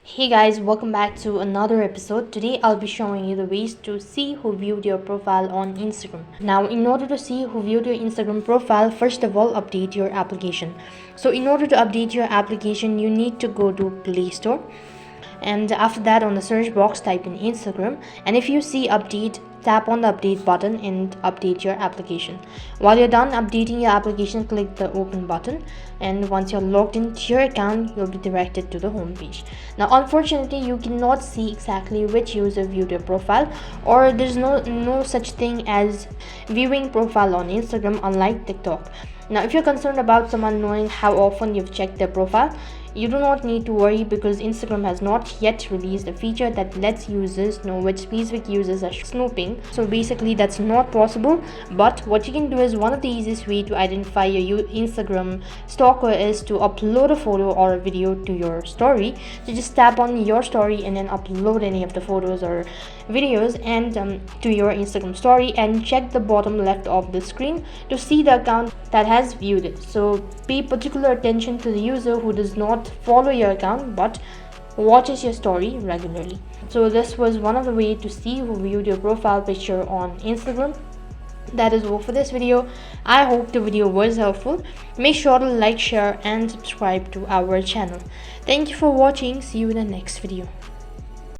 Hey guys, welcome back to another episode. Today I'll be showing you the ways to see who viewed your profile on Instagram. Now, in order to see who viewed your Instagram profile, first of all, update your application. So in order to update your application, you need to go to Play Store, and after that on the search box type in Instagram, and if you see update, tap on the update button and update your application. While you're done updating your application, click the open button, and once you're logged into your account, you'll be directed to the home page. Now unfortunately, you cannot see exactly which user viewed your profile, or there's no such thing as viewing profile on Instagram, unlike TikTok. Now if you're concerned about someone knowing how often you've checked their profile, you do not need to worry, because Instagram has not yet released a feature that lets users know which specific users are snooping. So basically that's not possible. But what you can do is, one of the easiest way to identify your Instagram stalker is to upload a photo or a video to your story. So just tap on your story and then upload any of the photos or videos and to your Instagram story, and check the bottom left of the screen to see the account that has viewed it. So pay particular attention to the user who does not follow your account but watches your story regularly. So this was one of the way to see who viewed your profile picture on Instagram. That is all for this video. I hope the video was helpful. Make sure to like, share and subscribe to our channel. Thank you for watching. See you in the next video.